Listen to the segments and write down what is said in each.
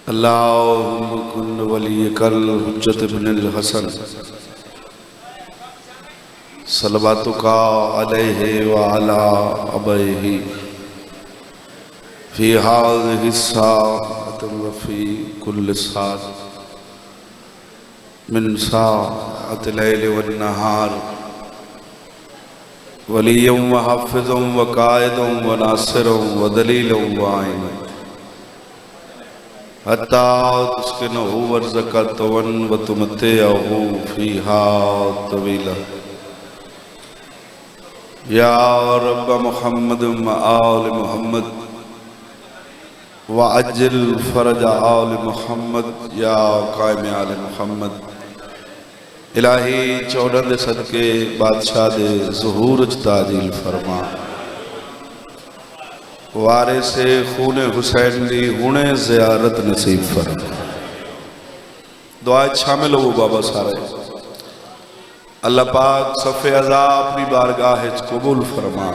اللهم كن وليك الحجة ابن الحسن صلواتك عليه وعلى أبيه في هذه الساعة وفي كل ساعة من ساعة الليل والنهار وليا وحافظا وقائدا وناصرا ودليلا وعينا حتى تسكنه ورزقك وتمتعه فيها طويلا يا رب محمد وآل محمد وعجل فرج آل محمد یا قائم آل محمد الہی چودہ دے صدقے بادشاہ دے ظہور تعجیل فرما وارث خون حسین دی ہونے زیارت نصیب فرما دعائیں شامل ہو بابا سارے اللہ پاک صف عزا اپنی بارگاہ قبول فرما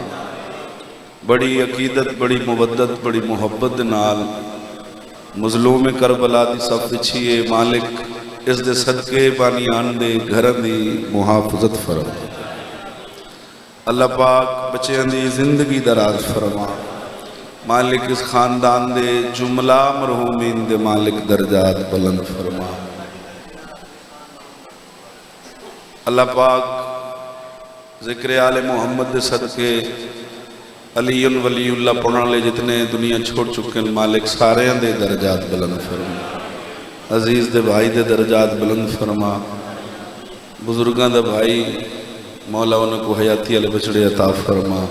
بڑی عقیدت بڑی مودت بڑی محبت نال مظلوم کربلا دی صف چھیے مالک اس دے صدقے بانی آندے گھرن دی محافظت فرما اللہ پاک بچیاں دی زندگی دراز فرما مالک اس خاندان دے جملہ مرحومین دے مالک درجات بلند فرما اللہ پاک ذکر آل محمد دے صدقے علی ولی اللہ پڑھنے لے جتنے دنیا چھوڑ چکے ہیں مالک سارے دے درجات بلند فرما عزیز دے بھائی دے درجات بلند فرما بزرگان دے بھائی مولا انہوں کو حیاتی علی بچڑے عطا فرما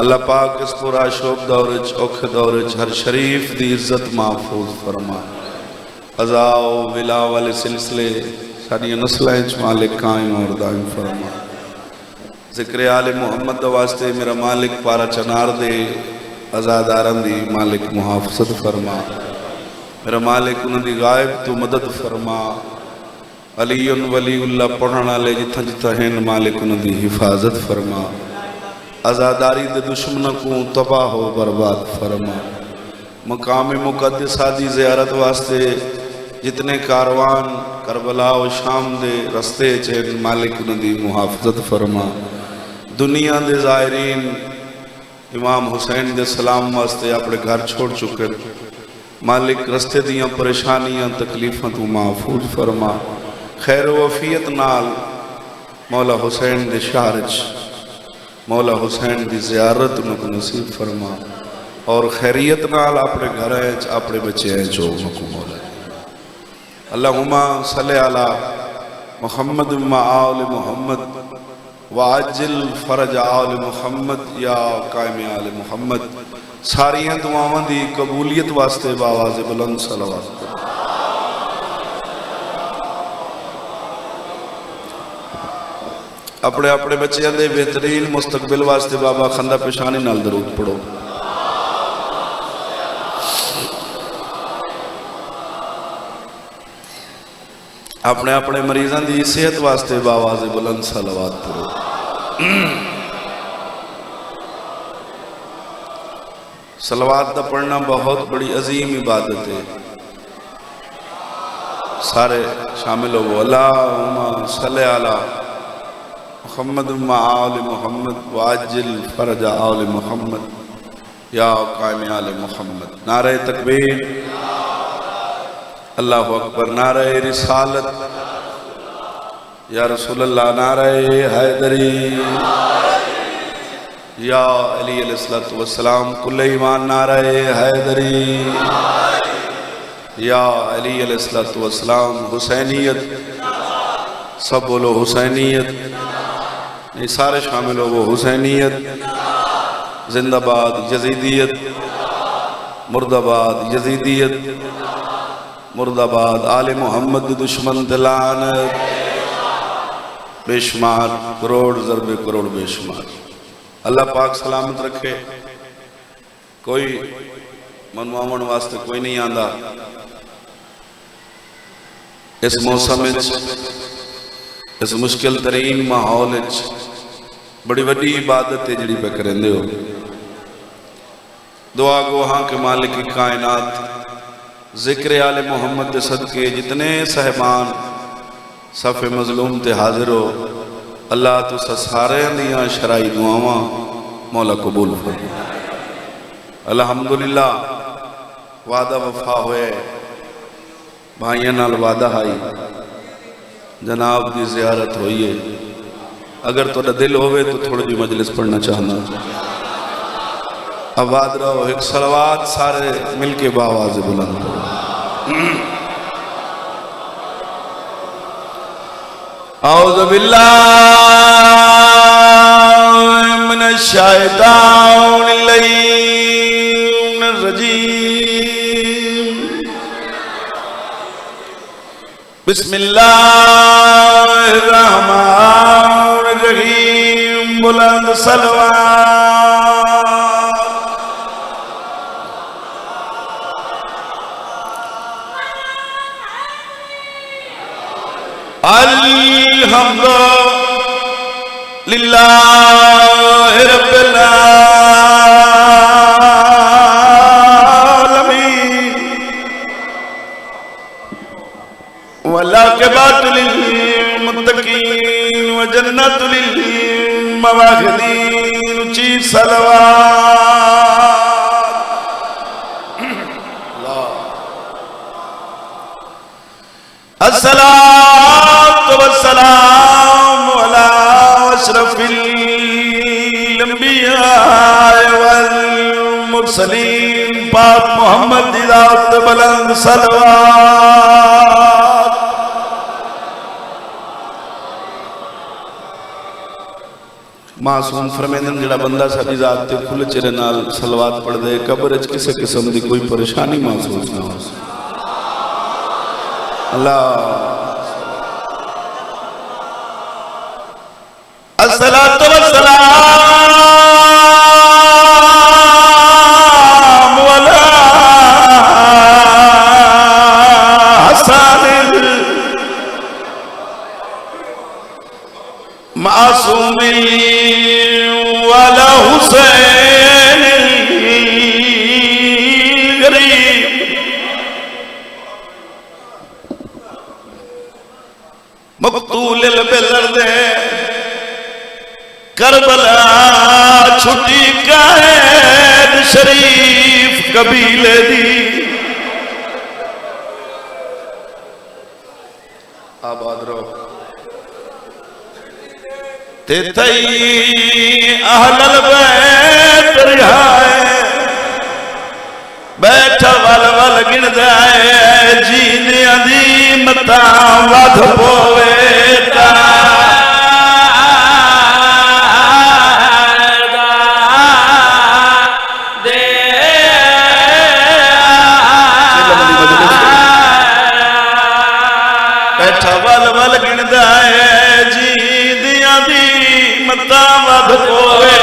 اللہ پاک اس پورا شوق دورج اوکھ دورج ہر شریف دی عزت محفوظ فرما عزا و ولا والے سلسلے ساری نسلیں مالک قائم اور دائم فرما ذکر آل محمد واسطے میرا مالک پارا چنار دے ازاداران دی مالک محافظت فرما میرا مالک انہوں دی غائب تو مدد فرما علی ولی اللہ پڑھنا لے جتھا جتھا ہیں مالک انہوں دی حفاظت فرما ازاداری دے دشمنوں کو تباہ و برباد فرما مقام مقدسہ دی زیارت واسطے جتنے کاروان کربلا و شام دے رستے چین مالک انہوں دی محافظت فرما دنیا دے زائرین امام حسین دے سلام واسطے اپنے گھر چھوڑ چکے مالک رستے دیاں پریشانیاں تکلیفاں تو محفوظ فرما خیر و وفیت نال مولا حسین دے شارج مولا حسین دی زیارت انہوں کو نصیب فرما اور خیریت نال اپنے گھر ہیں اپنے بچے ہیں جو انہوں مولا اللہم صلی علی محمد و آل محمد وعجل فرج آل محمد یا قائم آل محمد ساری دعاواں دی قبولیت واسطے باواز بلند صلوات اپنے اپنے بچے دے بہترین مستقبل واسطے بابا خندہ پیشانی نال درود پڑھو اپنے اپنے مریضان دی صحت واسطے باواز بلند صلوات پڑھو صلوات دا پڑھنا بہت بڑی عظیم عبادت ہے سارے شامل ہو اللہم صلی علی محمد و آل محمد وعجل فرج آل محمد یا قائم آل محمد نعرہ تکبیر اللہ اکبر نعرہ رسالت یا رسول اللہ نعرہ حیدری یا علی علیہ السلام کل ایمان نعرہ حیدری یا علی علیہ السلام حسینیت سب بولو حسینیت نہیں سارے شامل ہو وہ حسینیت زندہ باد یزیدیت مرد آباد یزیدیت مرد آباد آل محمد دشمن دلانت بے شمار کروڑ ضرب کروڑ بے شمار اللہ پاک سلامت رکھے کوئی منوامن واسطے کوئی نہیں آندہ اس موسم اس مشکل ترین ماحول بڑی بڑی عبادت ہے جڑی پہ کریں دے ہو دعا گو ہاں کہ مالک کائنات ذکر آل محمد دے صدقے جتنے صاحبان صف مظلوم تے حاضر ہو اللہ تو سارے دیاں شرائی دعاواں مولا قبول فرمائے۔ الحمدللہ وعدہ وفا ہوئے بھائیاں نال وعدہ آئی جناب دی زیارت ہوئی ہے۔ اگر تو دل ہوئے تو تھوڑی جی مجلس پڑھنا چاہنا آباد رہو ایک صلوات سارے مل کے باواز بلند کرو۔ اعوذ باللہ من الشیطان اللعین الرجیم بسم اللہ الرحمن الرحیم بلند صلوات الحمد للہ رب العالمین والعاقبۃ للمتقین وجنۃ للمواحدین اونچی صلوات الصلاۃ والسلام علی اشرف الانبیاء والمرسلین پاک محمد دی ذات بلند صلوات۔ معصوم فرمیندن جڑا بندہ ساری ذات تے کھلے چہرے نال صلوات پڑھ دے قبر وچ کسے قسم دی کوئی پریشانی محسوس نہ ہو۔ اللہ الصلاۃ والسلام علی حسن معصوم وعلی حسین غریب مقتول البلد کربلا چھٹی قائد شریف قبیلے دی آباد رہو تے تئی اہل البیت رہائے بیٹھا ول گن دائے جیندیاں دی متاں ودھ پوے تا بیٹھا ول گن دائے جیندیاں دی متاں ودھ پوے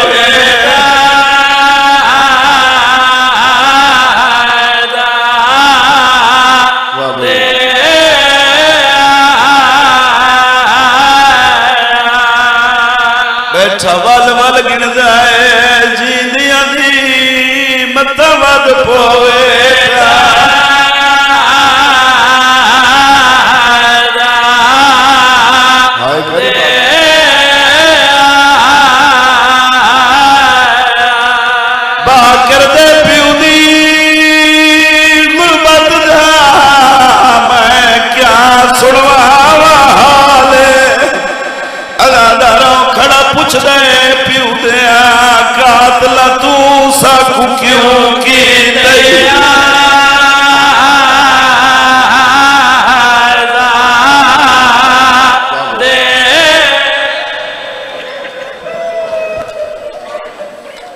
تا ول گن دائے جیندیاں دی متاں ودھ پوے تا باکر دے پیو دی غربت دا میں کیا سنواوا حال اداداروں کھڑا پوچھ دے پیو دیا قاتلہ تو ساکو کیوں کی دیا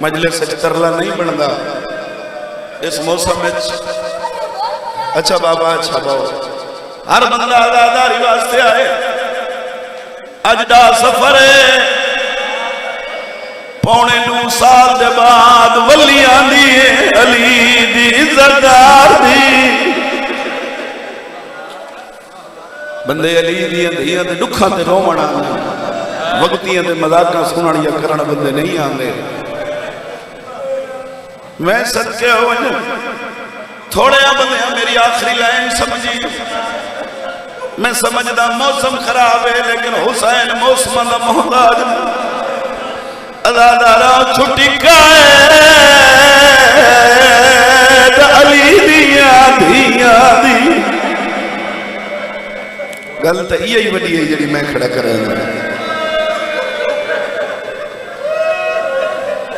مجلس سچ ترلا نہیں بندا اس موسم میں اچھا بابا اچھا باؤ ہر بندہ آزاداری واسطے آئے اج دا سفر ہے پونے 9 سال دے بعد ولی آندی ہے علی دی عزتدار دی بندے علی دی دھیاں تے دکھاں تے روون آندے وقتیاں تے مذاقاں سنن یا کرن بندے نہیں آندے میں صدقے ہو تھوڑے بندے میری آخری میں سمجھدا موسم خراب ہے لیکن حسین موسم دا محتاج ازادارا چھٹی قائد علی دیا دیا دی گل تو یہی وڈی ہے جڑی میں کھڑا کر رہا ہوں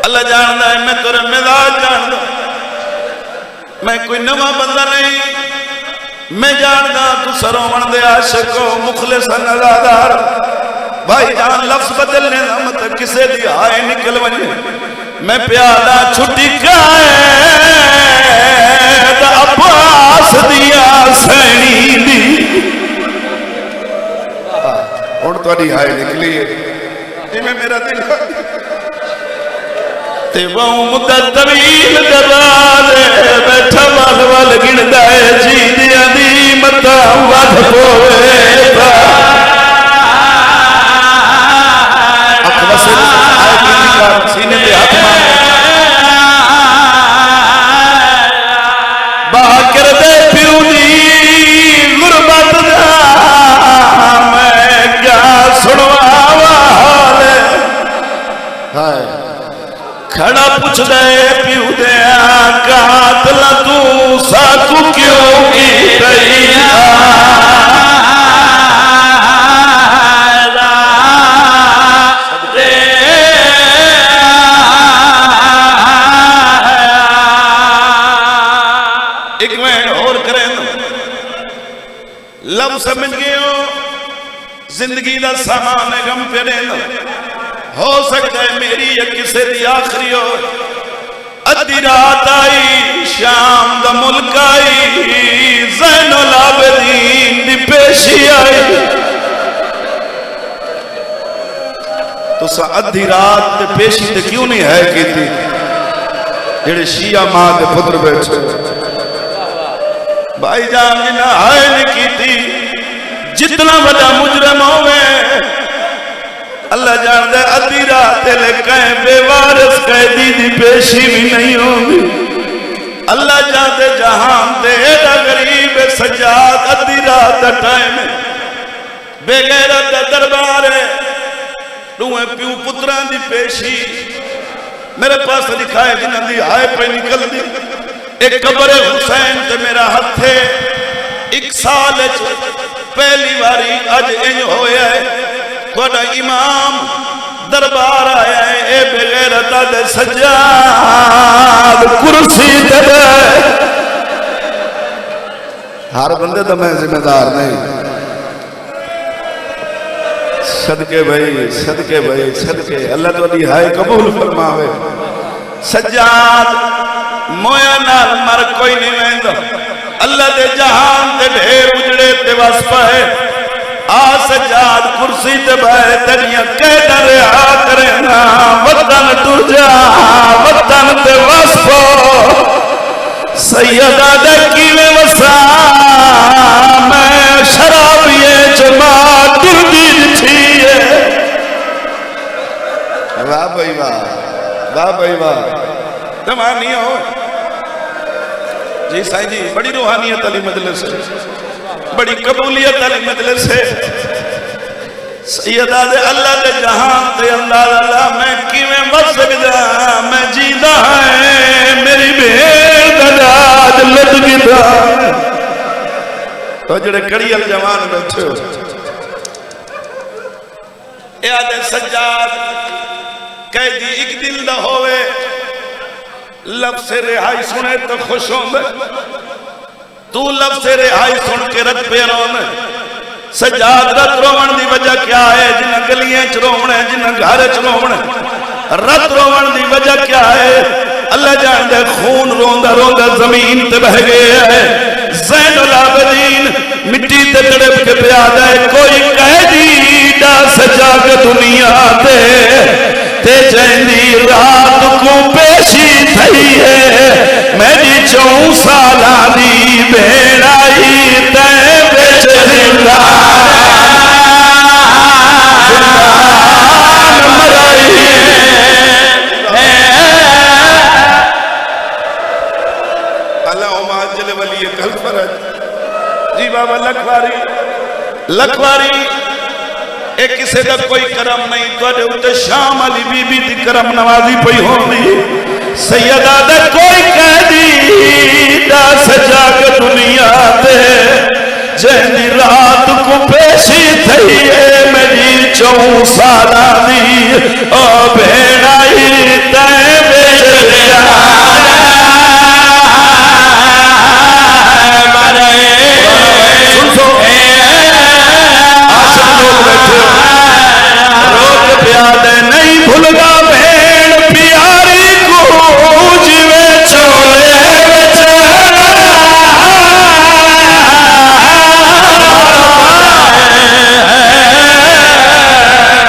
اللہ جاندا ہے میں تیرے مزاج جاندا میں کوئی نواں بندہ نہیں میں جاندا تو سرومن دے عاشق ہو مخلص نزادار بھائی جان لفظ بدلنے دا مطلب کسے دی آئے نکل ونے میں پیادہ چھٹی قائد عباس دیا سینی دی اور تو آئی نکلی ہے یہ میں میرا دل تے وہ مدت طویل دبالے بیٹھا وال وال گندا ہے جی دیا دی متا ود پوے با اقواسے آئے کی سینے پہ ہاتھ مانگے باکر دے پیو دی غربت دا میں کیا سنوا والے کھڑا پوچھ دے پیو دیا قاتل تو ساکو کیوں کی رہی ایک میں اور کریں لب سمجھ گئے ہو زندگی دا سامان غم پہ رہنا ہو سکتا ہے میری یا کسے دی آخری ہو ادھی رات آئی شام دا ملک آئی زین العابدین دی پیشی آئی تو سا ادھی رات دی پیشی تے کیوں نہیں ہے کی تھی جڑے شیعہ ماں دے پدر بیٹھے بھائی جان جنہ آئے نہیں کی تھی جتنا بڑا مجرم ہوئے اللہ جان دے ادھی رات لے کہیں بے وارث قیدی دی پیشی بھی نہیں ہوگی اللہ جان دے جہان دے ایڈا غریب سجاد ادھی رات ٹائم بے غیرت دربار ہے روئے پیو پتران دی پیشی میرے پاس دکھائے جنہ دی آئے پہ نکل دی ایک قبر حسین تے میرا ہاتھ ہے ایک سال پہلی باری اج انج ہویا ہے تھوڑا امام دربار آیا ہے اے بغیرت دے سجاد کرسی دے ہر بندے تو میں ذمہ دار نہیں صدقے صدقے اللہ تو دی ہائے قبول فرماوے سجاد مویا نال مر کوئی نہیں ویندو اللہ دے جہان دے ڈھیر اجڑے تے واسپا ہے آ سجاد کرسی تے بائے تنیا قید رہا کرنا وطن تجا وطن تے واسپو سیدہ دے کیوے وسا میں شرابیے جماع دردی جھیئے واہ بھائی واہ تمہانی ہو جی سائیں جی بڑی روحانیت علی مجلس ہے بڑی قبولیت علی مجلس ہے سیدہ دے اللہ دے جہان تے اللہ میں کیویں وسک جا میں جیدہ ہے میری بھیڑ دجاج لدگی دا تو جڑے کڑی الجوان بیٹھے ہو اے آدھے سجاد قیدی ایک دل دا ہوئے لفظ رہائی سنے تو خوش ہوں میں تو لفظ رہائی سن کے رت پہ رو میں سجاد رت رومن دی وجہ کیا ہے جنہ گلیاں چرومن ہے جنہ گھر چرومن ہے رت رومن دی وجہ کیا ہے اللہ جان دے خون روندہ روندہ زمین تے بہ گئے ہے زین العابدین مٹی تے تڑپ کے پیادہ ہے کوئی قیدی دا سجا کے دنیا تے جہنی رات کو پیشی تھی ہے میری 4 سالانی بھیڑائی تے بیچ زندہ مرائی اللہ اماد جل ولی کل فرج جی بابا لکھواری لکھواری ایک کسے دا کوئی کرم نہیں تو اڈے ہوتے شام علی بی بی دی کرم نوازی پئی ہوندی سیدہ دا کوئی قیدی دا سجا کے دنیا دے جہنی رات کو پیشی تھئیے میری 4 سالہ دی او بھینائی تائیں میرے نہیں بھولگا بھین پیاری کو جوے چھولے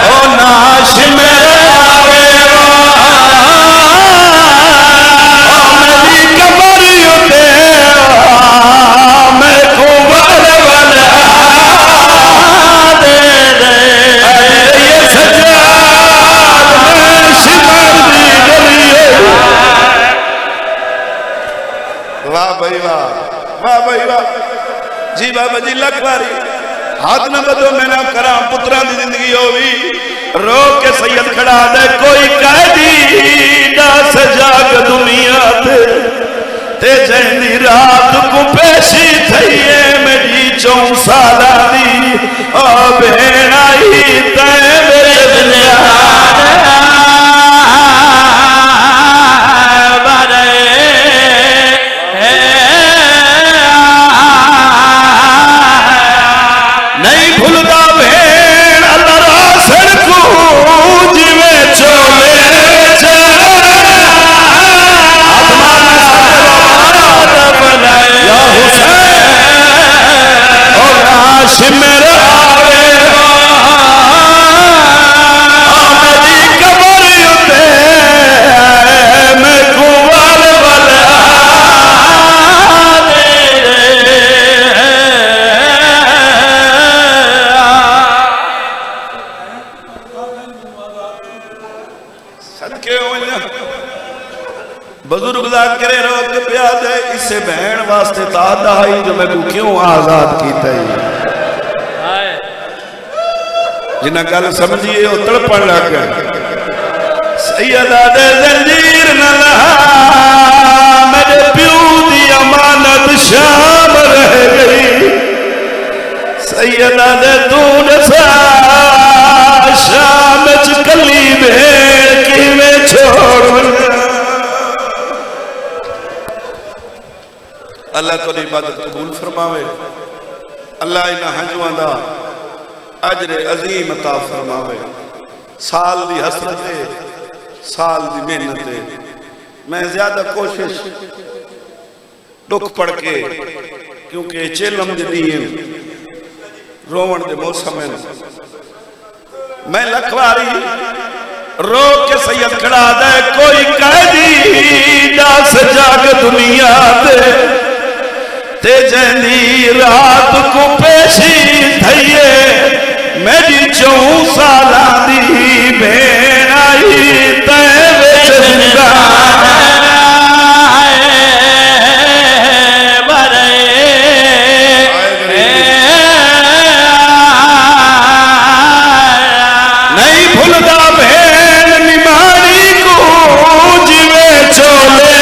او ناش میرے آوے میری کمری اتے میں کو بڑھ جی بابا جی لکھواری ہاتھ نہ بدو میں نہ کرام پتران دی زندگی ہوئی رو کے سید کھڑا دے کوئی قیدی دا سجاگ دنیا تے جہنی رات کو پیشی تھئیے میری 4 سالہ دی او بھینائی تائیں میرے دنیا نہیں بھولتا بھین اللہ راسن کو جوے چھولے یا حسین اور راش میرے آوے آمدی کبری اتے میں کوال والا بزرگ ذاکرے روک پیاد ہے اسے بہن واسطے تاہدہ آئی جو میں کو کیوں آزاد کیتا ہے جنہ کل سمجھئے وہ تڑپن لگا سیدہ دے زنجیر نہ لہا میرے پیو دی امانت شام رہ گئی سیدہ دے دون سا شام چکلی بھیڑ کی میں چھوڑ اللہ تو عبادت قبول فرماوے اللہ انہا ہنجوان دا اجر عظیم عطا فرماوے سال دی حسرت ہے سال دی محنت ہے میں زیادہ کوشش دکھ پڑھ کے کیونکہ چیلم دی دین رومن دے موسم ہے میں لکھواری رو کے سید کھڑا دے کوئی قیدی دا سجاگ دنیا دے تے جہنی رات کو پیشی تھئیے میری 4 سالہ دی بھین آئی تائیں بچنگا نہیں بھولتا بھین نمانی کو جوے چھولے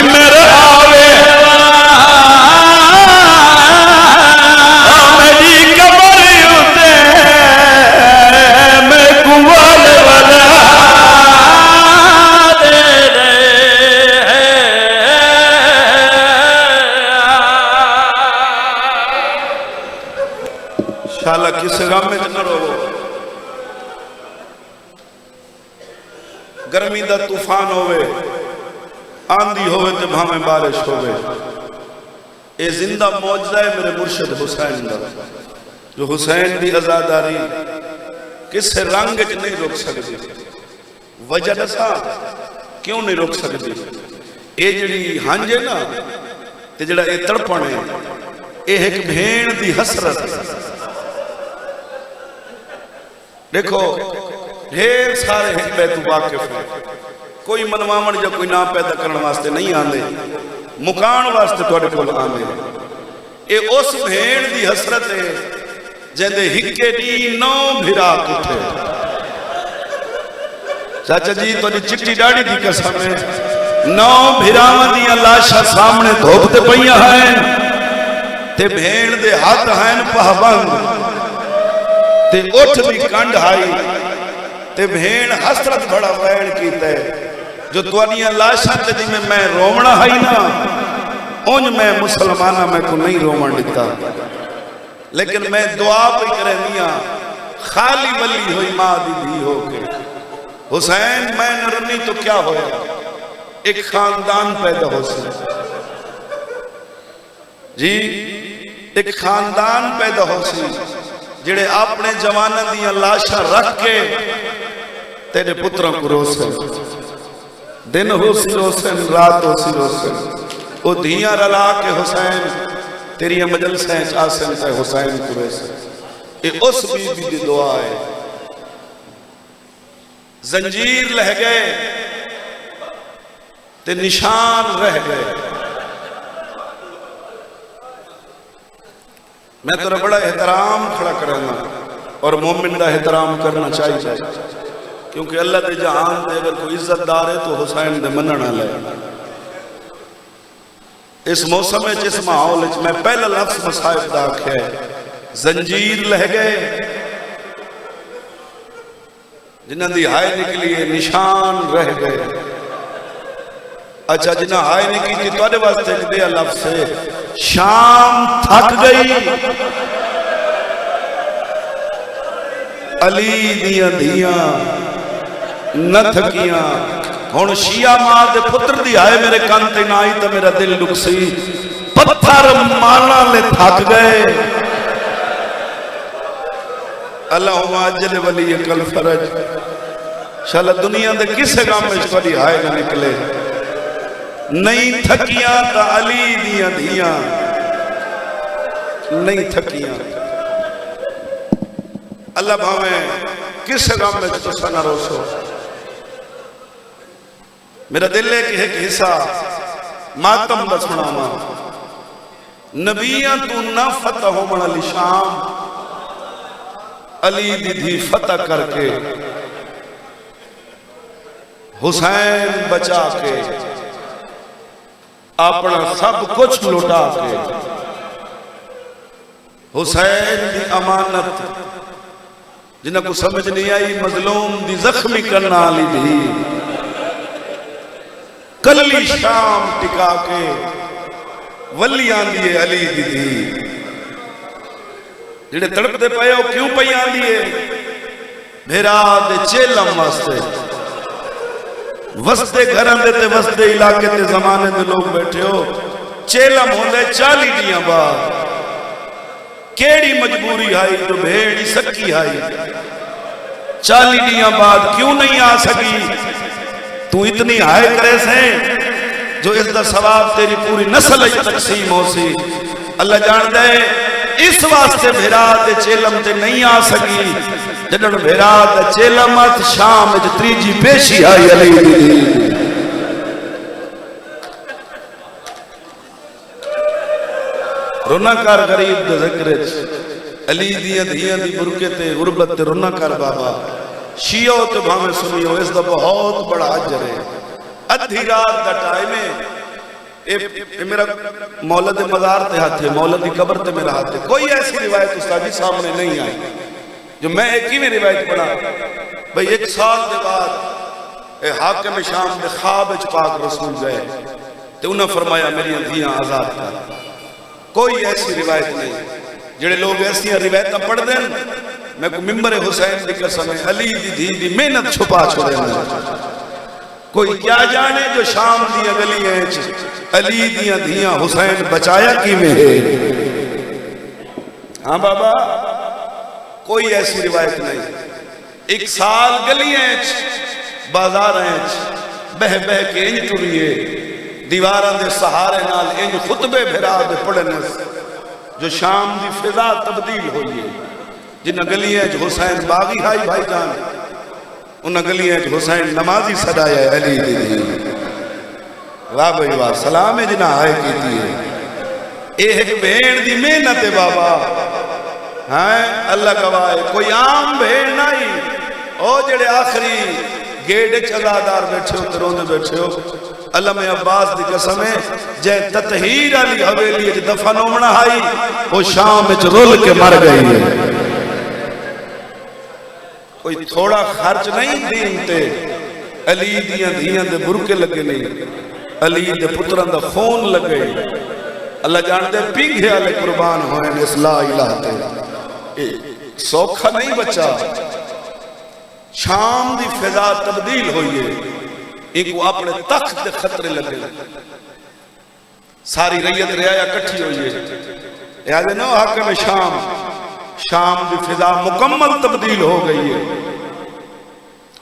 میرے آوے میری کمری اتے میں کوال والا شالا کس غم میں نہ رو گرمی دا طوفان ہوئے آندھی ہوئے تو بھامیں بارش ہوئے اے زندہ موجزہ ہے میرے مرشد حسین دا جو حسین دی ازاداری کس رنگ نہیں روک سکتی وجہ دسا کیوں نہیں روک سکتی اے جڑی ہنج ہے نا تے جڑا اے تڑپن ہے اے ایک بھین دی حسرت دیکھو ڈھیر سارے حکمت واقف ہیں کوئی منواون یا کوئی نام پیدا کرنے واسطے نہیں آندے، مکان واسطے تواڈے کول آندے۔ اے اس بھیڑ دی حسرت ہے جیندے ہکے دی 9 بھرا کٹھے۔ چاچا جی تواڈی چٹی ڈاڑی دی قسم ہے، 9 بھراواں دیاں لاشاں سامنے دھوپ تے پئیاں ہیں، تے بھیڑ دے ہاتھ ہیں پہبند، تے اٹھ دی کنڈ آئی، تے بھیڑ حسرت بڑا وین کیتا ہے جو تواڈیاں لاشاں تے جی میں رومنا ہائی نا، اونج میں مسلمانہ میں کو نہیں رومن دیتا، لیکن میں دعا پہ کرے میاں خالی ولی ہوئی ماں دی بھی ہو کے حسین میں نرمی تو کیا ہویا، ایک خاندان پیدا ہو سی جی، ایک خاندان پیدا ہو سی جڑے اپنے جوانہ دیاں لاشاں رکھ کے تیرے پتروں کو روسے، دن ہو سی روسن رات ہو سی روسن، وہ دھیاں رلا کے حسین تیری مجلسیں چاسن تے حسین کو روسے۔ یہ اس بی بی دی دعا ہے، زنجیر لہ گئے تے نشان رہ گئے۔ میں تیرا بڑا احترام کھڑا کرنا اور مومن دا احترام کرنا چاہیے، کیونکہ اللہ دے جہان دے اگر کوئی عزت دار ہے تو حسین دے مننا لے۔ اس موسم ہے جس ماحول میں پہلا لفظ مصائب دا ہے زنجیر لہ گئے، جنہ دی ہائے نکلی ہے نشان رہ گئے۔ اچھا جنہ ہائے نکلی تھی تو آنے واسطے دیا لفظ ہے شام تھک گئی، علی دیاں دیاں نہ تھکیاں۔ ہون شیعہ ماں دے پتر دی آئے میرے کانتے نہ آئی تو میرا دل لکسی، پتھر مارنا لے تھک گئے۔ اللہم عجل ولی کل فرج، شاءاللہ دنیا دے کسے گام میں شکری آئے نہ نکلے، نہیں تھکیاں تا علی دیاں دیاں نہیں تھکیاں۔ اللہ بھاویں کسے گام میں تو سنہ روسو، میرا دل ہے کہ ایک حصہ ماتم بسنا ماں نبیاں تو نہ فتح ہو من علی شام، علی دی دھی فتح کر کے حسین بچا کے اپنا سب کچھ لوٹا کے حسین دی امانت جنہ کو سمجھ نہیں آئی مظلوم دی زخمی کرنا علی دی کلی شام ٹکا کے ولیاں دیئے علی دی دی جڑے تڑپ دے پئے ہو کیوں پئیاں دیئے بھیرا دے چیلم واسطے وستے گھران دے تے وستے علاقے تے زمانے دے لوگ بیٹھے ہو چیلم ہوندے 40 دیاں بعد کیڑی مجبوری آئی جو بھیڑی سکی آئی 40 دیاں بعد کیوں نہیں آ سکی تو اتنی ہائے کرے سے جو اس دا ثواب تیری پوری نسل تقسیم ہو سی اللہ جان دے اس واسطے بھیرات چیلم تے نہیں آ سکی جنہوں بھیرات چیلمت شام تریجی پیشی آئی علی دی رونکار غریب دے ذکرچ علی دیاں دیاں دی برکت غربت تے رونکار بابا شیعوں تے بھامے سنیو اس دا بہت بڑا عجر ہے ادھی رات دا ٹائم ہے میرا مولد مزار تے ہاتھ ہے مولد قبر تے میرا ہاتھ ہے کوئی ایسی روایت استادی سامنے نہیں آئی جو میں ایک ہی میں روایت پڑھا بھئی 1 سال دے بعد حاکم شام دے خواب پاک رسول گئے تے انہوں نے فرمایا میری اندھیاں آزاد کر کوئی ایسی روایت نہیں جڑے لوگ ایسی روایتاں پڑھ دیں میں کو ممبر حسین دی قسم ہے علی دی دھی دی محنت چھپا چھوڑے ہیں کوئی کیا جانے جو شام دیا گلی ہیں علی دیاں دھیاں حسین بچایا کی میں ہے ہاں بابا کوئی ایسی روایت نہیں 1 سال گلی ہیں بازار ہیں بہ بہ کے انج ٹریے دیواراں دے سہارے نال انج خطبے بھرا دے پڑھنے جو شام دی فضا تبدیل ہوئی ہے جنہ گلی ہیں حسین باغی ہائی بھائی جان انہاں گلیاں حسین نمازی سدایا علی دی واہ بھائی واہ سلام ہے جنہ آئے کیتی ہے اے ایک بھیڑ دی محنت ہے بابا ہاں اللہ گواہ کوئی عام بھیڑ نہیں او جڑے آخری گیڑے چزادار بیٹھے ہو تروندے بیٹھے ہو علم عباس دی قسم ہے جے تطہیر علی حویلی جے دفن ہومنا آئی وہ شام وچ رول کے مر گئی ہے کوئی تھوڑا خرچ نہیں دین تے علی دیاں دے برکے لگے نہیں علی دے پتران دا خون لگے اللہ جان دے پینگھے والے قربان ہوئے اس لا الہ تے سوکھا نہیں بچا شام دی فضا تبدیل ہوئی ہے ایک وہ اپنے تخت دے خطرے لگے ساری ریت رعایا کٹھی ہوئی ہے یاد نو حاکم شام دی فضا مکمل تبدیل ہو گئی ہے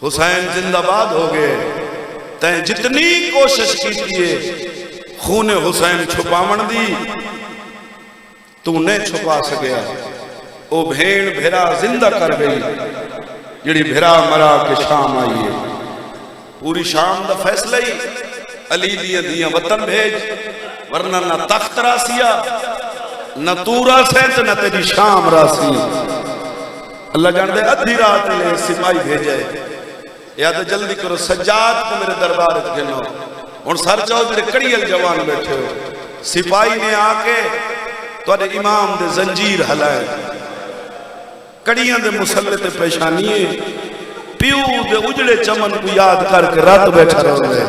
حسین زندہ باد ہو گئے تین جتنی کوشش کی ہے خون حسین چھپاون دی تو نہیں چھپا سکیا او بھیڑ بھیرا زندہ کر گئی جڑی بھیرا مرا کے شام آئی ہے پوری شام دا فیصلہ ہی علی دیاں وطن بھیج ورنہ نہ تخت راسیا نہ تو راسے تو نہ تیری شام راسی اللہ جان دے ادھی رات لے سپاہی بھیجے یاد جلدی کرو سجاد کو میرے دربار گنو ان سر چاہو جڑے کڑیل جوان بیٹھے ہو سپاہی نے آکے تو اڈے امام دے زنجیر ہلائے کڑیاں دے مسلط پیشانیے پیو دے اجڑے چمن کو یاد کر کے رات بیٹھا رہو گے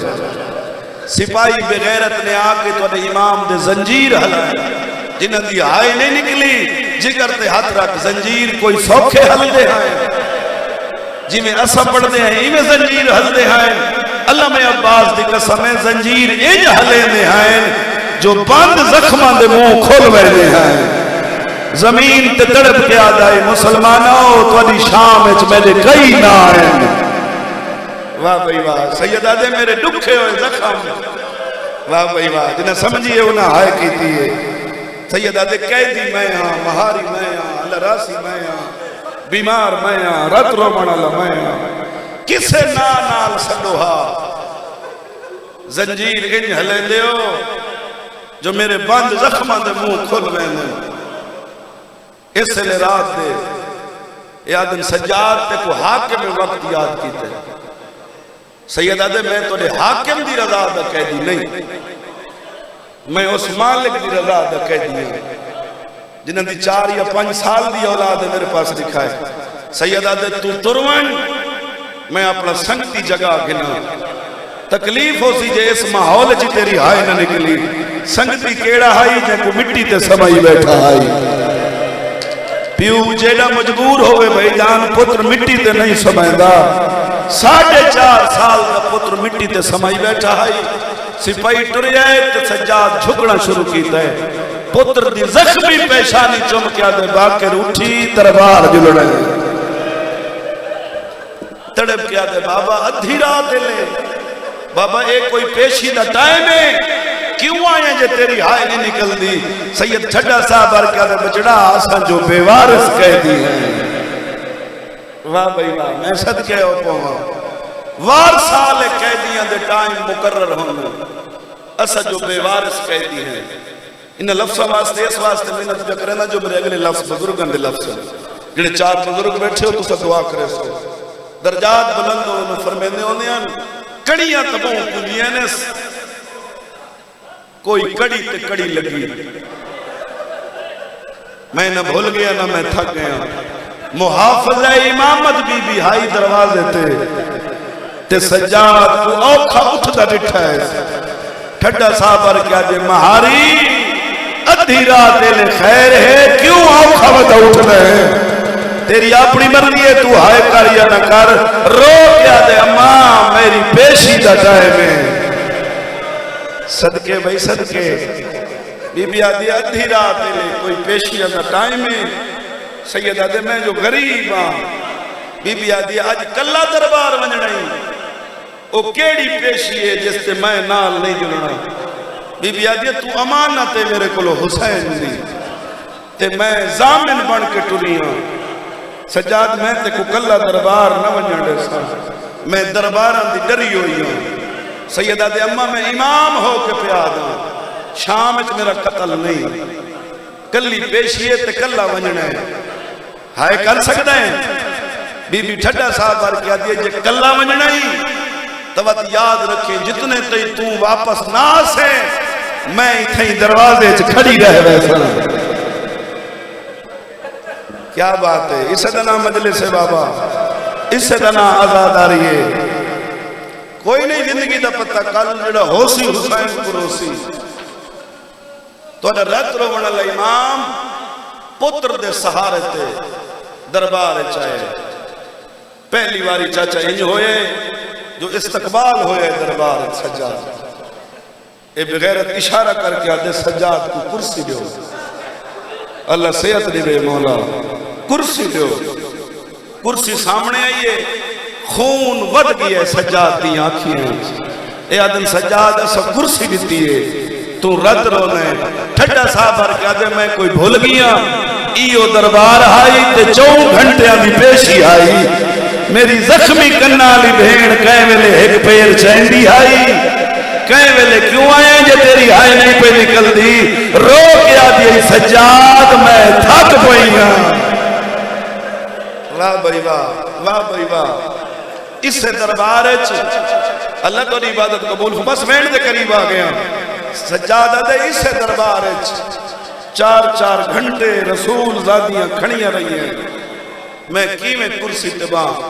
سپاہی بغیرت نے آکے تو اڈے امام دے زنجیر ہلائے جنہاں دی ہائے نہیں نکلی جگر تے ہاتھ رکھ زنجیر کوئی سوکھے ہل دے ہیں جی میں اسا پڑھ دے ہیں ہی میں زنجیر ہل دے ہیں اللہ میں عباس دی قسم ہے زنجیر انج ہلے دے ہیں جو بند زخمہ دے منہ کھول ویدے ہیں زمین تے تڑپ کے آدھائی مسلمانوں تو ادھی شام اچ میرے کئی نہ آئیں واہ بھائی واہ سیدہ دے میرے دکھے ہوئے زخم واہ بھائی واہ جنہیں سمجھئے انہاں ہائے کیتی ہے سیدہ دے قیدی میں ہاں مہاری میں ہاں اللہ راسی میں ہاں بیمار میں ہاں رت رو منالا میں ہاں کسے نال سڈوہا زنجیر انج ہلے دیو جو میرے بند زخمہ دے منہ کھل ویندے اس لئے رات دے یادن سجاد تے کو حاکم وقت یاد کیتے سیدہ دے میں تو دے حاکم دی رضا دا قیدی نہیں میں اس مالک دی رضا دا قیدی نہیں جنہاں دی 4 یا 5 سال دی اولاد میرے پاس دکھائے سیدہ دے تو تروان میں اپنا سنگتی جگہ گنا تکلیف ہو سی جے اس ماحول جی تیری ہائے نہ نکلی سنگتی کیڑا ہائی جے کو مٹی تے سمائی بیٹھا ہائی پیو جیڑا مجبور ہوئے بھائی جان پتر مٹی تے نہیں سمائے دا 4.5 سال دا پتر مٹی تے سمائی بیٹھا ہائی سپاہی ٹر جائے تے سجاد جھکنا شروع کیتا ہے پتر دی زخمی پیشانی چمکیا دے باکر اٹھی دربار جلڑے تڑپ کیا دے بابا ادھی رات لے بابا ایک کوئی پیشی دا ٹائم ہے کیوں آئیں جے تیری ہائے نہیں نکل دی سید چھڑا صاحب آر کیا دے بچڑا آسان جو بے وارث کہہ دی ہے واہ بھائی واہ میں صدقے ہو پہاں وارثالے قیدیاں دے ٹائم مقرر ہونے اسا جو بے وارث قیدی ہیں انہیں لفظہ واسطے اس واسطے محنت جو کرنا جو میرے اگلے لفظ بزرگاں دے لفظ ہیں جنہیں 4 بزرگ بیٹھے ہو تو سا دعا کرے سو درجات بلند ہونے فرمینے ہونے ہیں کڑیاں تبوں کلیاں نے کوئی کڑی تے کڑی لگی میں نہ بھول گیا نہ میں تھک گیا محافظ امامت بی ہائی دروازے تے سجاد کو اوکھا اٹھتا ڈٹھا ہے ٹھڈا صاحبر کیا جے مہاری ادھی رات لے خیر ہے کیوں اوکھا ودا اٹھنا ہے تیری اپنی مرضی ہے تو ہائے کر یا نہ کر رو کیا دے اماں میری پیشی دا ٹائم ہے صدقے بھائی صدقے بی بی آدھی ادھی رات لے کوئی پیشی دا ٹائم ہے سید آدھے میں جو غریب ہاں بی بی آدھی آج کلا دربار ونجڑائی او کیڑی پیشی ہے جس تے میں نال نہیں جلنا بی بی آدھی تو امانت ہے میرے کلو حسین دی تے میں زامن بن کے ٹری ہوں سجاد میں تے کو کلا دربار نہ ونجڑے سا میں درباراں دی ڈری ہوئی ہوں سیدہ دے اماں میں امام ہو کے پیاد ہوں شام وچ میرا قتل نہیں کلی پیشیے تے کلا ونجنا ہے ہائے کر سکتا ہے بی بی ٹھڈا صاحب بار کیا دیئے جے کلا ونجنا ہی تو وقت یاد رکھیں جتنے تی تو واپس نہ سے میں اتھیں دروازے کھڑی رہ ویسا کیا بات ہے اس سے دنا مجلس ہے بابا اس سے دنا آزاداری ہے کوئی نہیں زندگی دا پتہ کل جڑا ہوسی حسین کو روسی تو اگر رت رو بنا امام پتر دے سہارے تے دربار چاہے پہلی واری چاچا انج ہوئے جو استقبال ہوئے دربار سجاد اے بغیرت اشارہ کر کے آدھے سجاد کو کرسی دیو اللہ صحت دیوے مولا کرسی دیو کرسی سامنے آئیے خون ود گیا سجاد دی آنکھیں اے آدھن سجاد ایسا کرسی دیتی ہے تو رد رونے ٹھڈا صاحب بھر کے آدھے میں کوئی بھول گیا ایو دربار آئی تے 4 گھنٹے آدھی پیشی آئی میری زخمی کننا لی بھین کہیں ویلے ایک پیر چہندی آئی کہیں ویلے کیوں آئے جے تیری آئی نہیں پہ نکل دی رو کے آدھی سجاد میں تھک پئی ہاں واہ بھائی واہ واہ بھائی واہ اس سے دربار اللہ کو عبادت قبول بس وینڈ دے قریب آ گیا سجادہ دے اس سے دربار 4 گھنٹے رسول زادیاں کھڑیاں رہی ہیں میں کی میں کرسی تباہ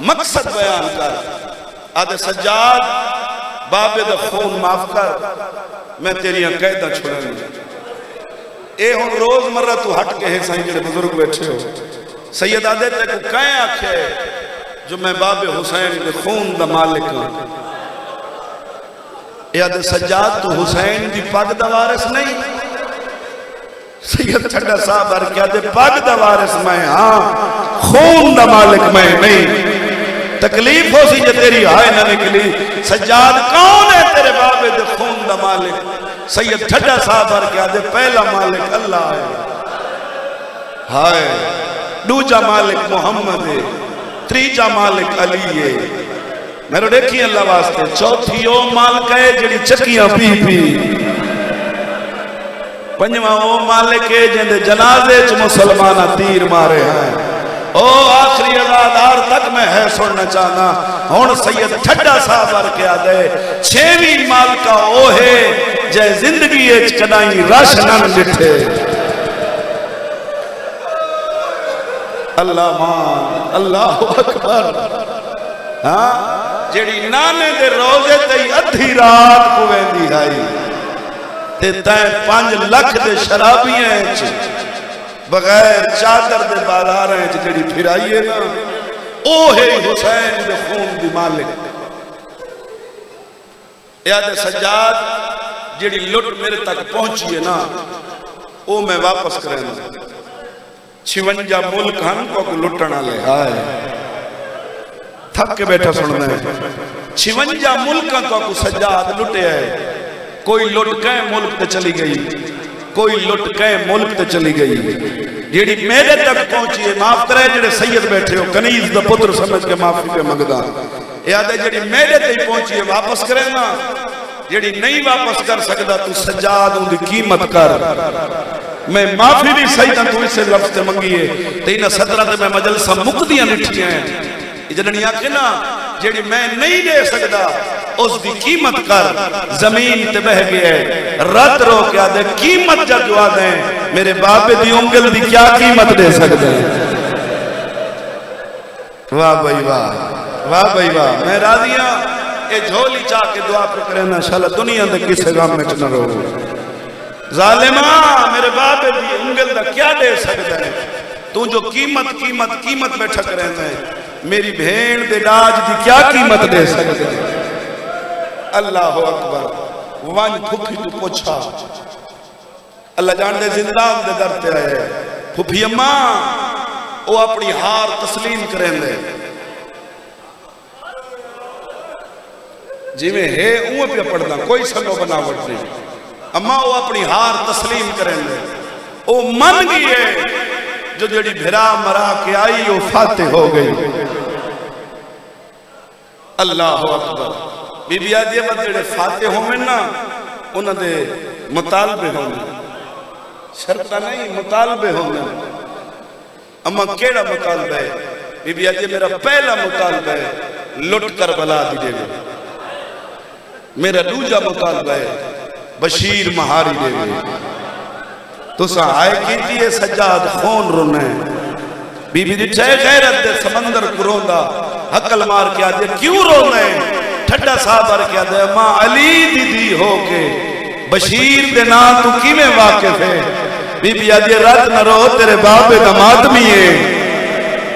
مقصد بیان کر آدھے سجاد بابے دا خون معاف کر میں تیریاں قیدہ چھوڑا نہیں اے ہن روز مرہ تو ہٹ کے ہے سائیں جڑے بزرگ بیٹھے ہو سید آدھے تے کو کہیں آکھے جو میں باب حسین کے خون دا مالک ہوں یاد سجاد تو حسین دی پاک دا وارث نہیں سید ٹھڈا صاحب بار کیا دے پاک دا وارث میں ہاں خون دا مالک میں نہیں تکلیف ہو سی جو تیری آئے نہ نکلی سجاد کون ہے تیرے باب دے خون دا مالک سید ٹھڈا صاحب بار کیا دے پہلا مالک اللہ ہے ہائے دوجا مالک محمد ہے تریجا مالک علی ہے میرے دیکھی اللہ واسطے چوتھی او مالک ہے جڑی چکیاں پی پی پنجواں او مالک ہے جندے جنازے چ مسلمانہ تیر مارے ہیں او آخری ازادار تک میں ہے سننا چاہنا ہون سید ٹھڈا صاحب بار کیا دے 6ویں مالکہ او ہے جے زندگی اچ کدائیں رش نہ ڈٹھے اللہ مان اللہ اکبر ہاں جیڑی نانے دے روزے تے ادھی رات کو ویندی آئی تے 5 لکھ دے شرابیاں بغیر چادر دے بازاراں جیڑی پھرائیے نا او ہے حسین دے خون دی مالک یاد سجاد جیڑی لٹ میرے تک پہنچی ہے نا او میں واپس کریں 56 ملک ہن کو لٹنا لے آئے تھک کے بیٹھا سننا ہے 56 ملکاں کو سجاد لٹے ہے کوئی لٹ کہیں ملک تے چلی گئی کوئی لٹ کہیں ملک تے چلی گئی جیڑی میرے تک پہنچی ہے معاف کرے جیڑے سید بیٹھے ہو کنیز دا پتر سمجھ کے معافی پہ مگدہ یاد ہے جیڑی میرے تک پہنچی ہے واپس کرے نا جیڑی نہیں واپس کر سکتا تو سجاد ان دی قیمت کر میں معافی بھی سیدہ تو اس سے لفظ تے منگی ہے تینہ 17 تے میں مجلسہ مقدیاں نٹھیاں ہیں جنہی آکھے نا جیڑی میں نہیں دے سکتا اس دی قیمت کر زمین تے بہ گئے رت رو کیا دے قیمت جا دعا دیں میرے باپ دی انگل دی کیا قیمت دے سکتے ہیں واہ بھائی واہ واہ بھائی واہ میں راضیاں اے جھولی چاہ کے دعا پر کریں نا شاءاللہ دنیا دے کسے غم میں چنہ رو ظالمہ میرے باپ دی انگل دا کیا دے سکتے ہیں تو جو قیمت بیٹھا کریں ہے میری بھین دے ڈاج دی کیا قیمت دے سکتے ہیں اللہ اکبر وانج پھپھی تو پوچھا اللہ جان دے زندان دے درتے آئے پھپھی اماں وہ اپنی ہار تسلیم کریں دے جی میں ہے اوہ پہ پڑھنا کوئی سنو بناوٹ نہیں اماں وہ اپنی ہار تسلیم کریں دے وہ من گئی ہے جو جڑی بھرا مرا کے آئی وہ فاتح ہو گئی اللہ اکبر. بی بی آدھی ہے جڑے فاتح ہوئے نا انہوں نے مطالبے ہونے شرطہ نہیں مطالبے ہونے. اما کیڑا مطالبہ ہے؟ بی بی آدھی میرا پہلا مطالبہ ہے لٹ کربلا دیجئے گا. میرا دوجا مطالبہ ہے بشیر مہاری دے گئے. تو سا آئے کیتی ہے سجاد خون رونے. بی بی دی چھے غیرت دے سمندر کو روندہ حقل مار کے آدھے کیوں رونے؟ ٹھڈا صاحبر کے آدھے ماں علی دی دی ہو کے بشیر دے نا تو کی میں واقف ہے. بی بی آدھے رات نہ رو تیرے باپ نمادمی ہے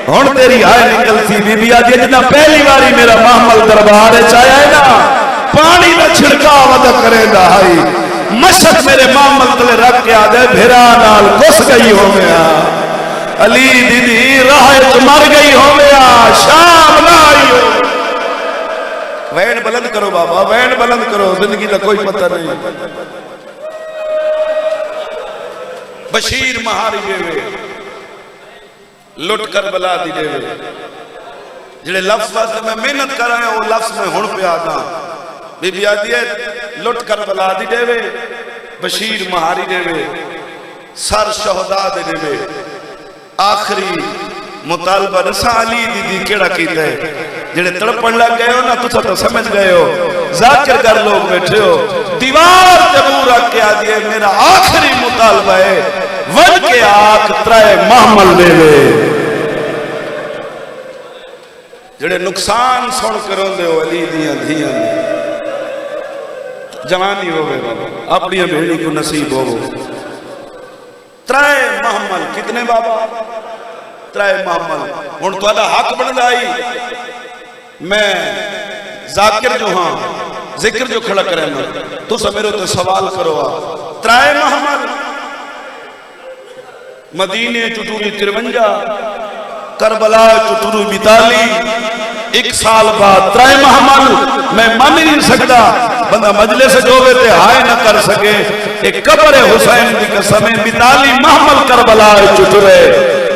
ہون تیری آئے نکل سی. بی بی آدھے جنا پہلی باری میرا محمل دربار چاہیا ہے نا پانی دا چھڑکا ودا کرے دا ہائی مشک میرے محمل تلے رکھ کے آدھے بھیرا نال گس گئی ہو گیا. علی دیدی راہ مر گئی ہو گیا شام نہ آئی ہو. وین بلند کرو بابا وین بلند کرو زندگی کا کوئی پتہ نہیں. بشیر مہاری دے وے لٹ کر بلا دی دے وے جڑے لفظ واسطے میں محنت کر رہے ہیں وہ لفظ میں ہن پہ آتا. بی بی آدھی ہے لٹ کر بلا دی دے وے بشیر مہاری دے وے سر شہداء دے دے وے. آخری مطالبہ رسا علی دی دی کیڑا کیتا ہے جڑے تڑپن لگ گئے ہو نا تو سمجھ گئے ہو. ذاکر کر لوگ بیٹھے ہو دیوار جبور رکھ کے آدھی ہے میرا آخری مطالبہ ہے ون کے آنکھ ترائے محمل دے لے. جڑے نقصان سن کروں دے ہو علی دیاں دھیاں جوانی ہو گئے بابا اپنی بھیڑی کو نصیب ہو ترائے محمل. کتنے بابا؟ ترائے محمل. ہن تو آدھا حق بن دائی میں ذاکر جو ہاں ذکر جو کھڑا کریں میں تو سمیرو تو سوال کرو آپ. ترائے محمل مدینے چٹوری 53 کربلا چٹوری 42 ایک سال بعد ترائے محمل میں مان نہیں سکتا بندہ مجلس جو ہوئے تے ہائے نہ کر سکے. ایک قبر حسین دی قسمیں 42 محمل کربلا چٹورے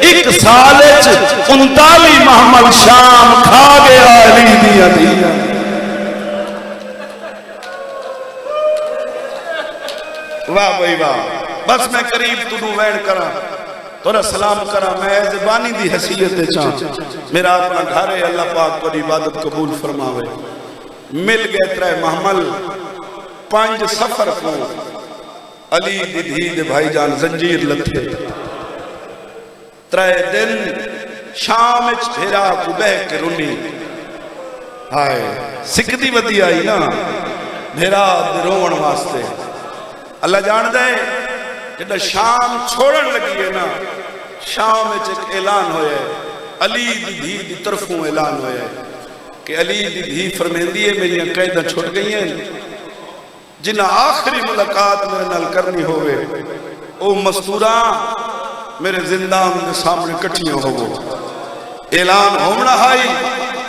ایک سال 39 محمل شام کھا گیا علی دیا دیا. واہ بھائی واہ. بس میں قریب تنو وین کرا تورا سلام کرا میں زبانی دی حیثیت چاہاں میرا اپنا گھر ہے اللہ پاک پر عبادت قبول فرماوے. مل گئے ترائے محمل 5 سفر کو علی دی دھی دے بھائی جان زنجیر لتھے. ترائے دن شام اچ بھیرا کو بہ کے رونی ہائے سکھ دی ودی آئی نا بھیرا روون واسطے. اللہ جان دے جدہ شام چھوڑن لگی ہے نا شام اچ ایک اعلان ہوئے علی دی دھی دی طرفوں اعلان ہوئے کہ علی دی دھی فرمیندی ہے میری قیدہ چھوٹ گئی ہیں جنہ آخری ملاقات میرے نال کرنی ہوئے او مستورہ میرے زندان کے سامنے کٹھیاں ہوگو. اعلان ہومنا ہائی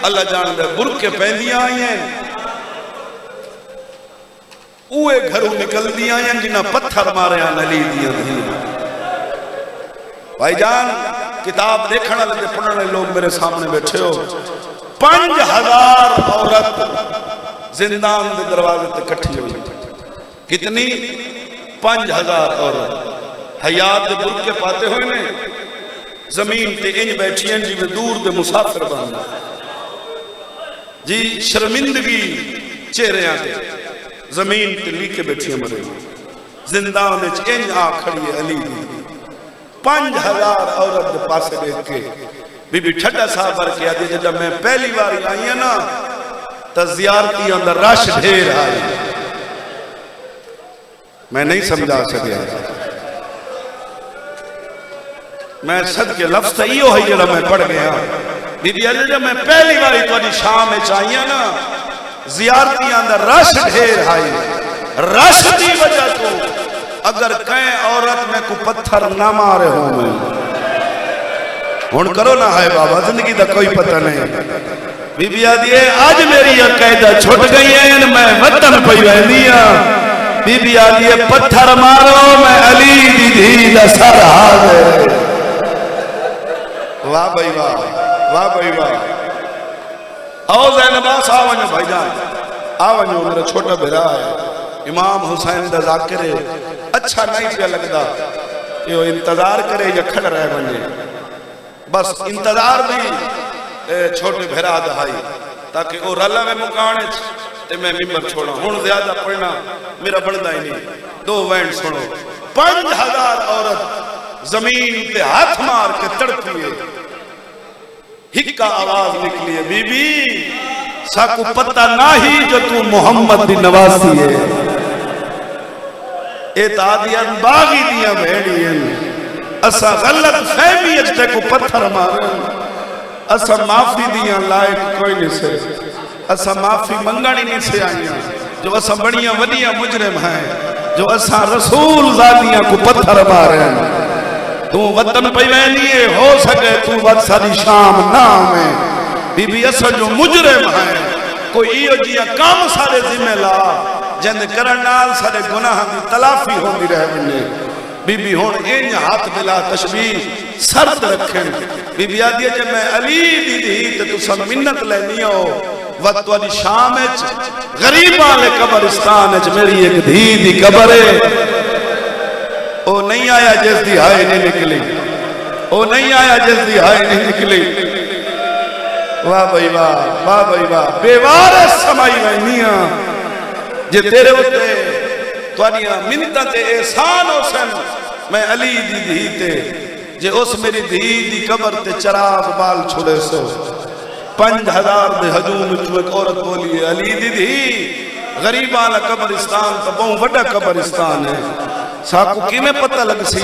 اللہ جان دے برکے پہندیاں آئی ہیں اوے گھروں نکل دیا ہیں جنہ پتھر مارے ہیں علی دیا دیا. بھائی جان کتاب دیکھنا لگے پڑھنے لوگ میرے سامنے بیٹھے ہو 5000 عورت زندان دے دروازے تے کٹھی ہوئی. کتنی؟ 5000 عورت حیات دے برکے پاتے ہوئے نے زمین تے انج بیٹھی ہیں جی میں دور دے مسافر باندھا جی شرمندگی چہرے آتے زمین تے لیکے بیٹھی ہیں مرے زندان اچ انج آکھڑی ہے علی دی. 5000 عورت دے پاسے دیکھ کے بی بی ٹھڈا صاحب بر کے آدھی جب میں پہلی باری آئی ہیں نا تا زیارتی اندر رش ڈھیر آئی. میں نہیں سمجھا سکیا میں صد کے لفظ تا ایو ہے جڑا میں پڑھ گیا. بی بی آدھی جب میں پہلی باری تو آدھی شام میں چاہیے نا زیارتی اندر رش ڈھیر آئی. رش دی وجہ تو اگر کہیں عورت میں کو پتھر نہ مارے ہوں میں ہون کرو نہ ہے بابا زندگی دا کوئی پتہ نہیں. بی بی آدھی آج میری عقیدہ چھوٹ گئی ہیں میں وطن پہ رہنیا. بی بی آدھی پتھر مارو میں علی دی دھی دا سر حاضر. واہ بھائی واہ واہ بھائی واہ. آؤ زینب آ ونجو بھائی جان، آ ونجو میرا چھوٹا بھرا ہے امام حسین دا ذاکر ہے، اچھا نہیں پیا لگدا کہ وہ انتظار کرے یا کھڑ رہے بنجے، بس انتظار بھی چھوٹے بھرا دہائی تاکہ وہ رلا میں مکانے تے میں ممبر چھوڑا ہون زیادہ پڑھنا میرا بڑھنا ہی نہیں۔ دو وینڈ سنو، 5000 عورت زمین تے ہاتھ مار کے تڑپی ہے، ہکا آواز نکلی ہے، بی بی ساکو پتہ نہیں جو تو محمد دی نواسی ہے، اے تادیان باغی دیاں بھیڑی ہیں، اسا غلط فہمی اجتے کو پتھر مارن، اسا معافی دیاں لائق کوئی نہیں سے، اسا معافی منگانی نہیں سے آئیاں، جو اسا بڑیاں ودیاں مجرم ہیں، جو اسا رسول ذاتیاں کو پتھر مارن، تو وطن پہ وینیے ہو سکے تو وقت ساری شام نام ہے، بی بی اسا جو مجرم ہیں، کوئی ایو جیاں کام سارے ذمہ لا، جند کرنال سارے گناہ دی تلافی ہوں دی رہ بنے، بی بی ہون این ہاتھ بلا تشبیح سرد رکھیں، بی بی آدھی ہے جب میں علی دی دی تو سب منت لینی ہو، وقت والی شام اچ غریبان لے قبرستان اچ میری ایک دھی دی قبر ہے، او نہیں آیا جس دی ہائے نہیں نکلی، او نہیں آیا جس دی ہائے نہیں نکلی، واہ بھائی واہ، واہ بھائی واہ، بے وارث سمائی وینیاں، جے تیرے ہوتے توانیاں منتہ تے احسان ہو سن، میں علی دی دھی تے، جے اس میری دھی دی قبر تے چراغ بال چھوڑے سو، 5000 دے ہجوم چو ایک عورت بولی ہے، علی دی دھی غریبان قبرستان تا بہوں وڈا قبرستان ہے، ساکو کی میں پتہ لگ سی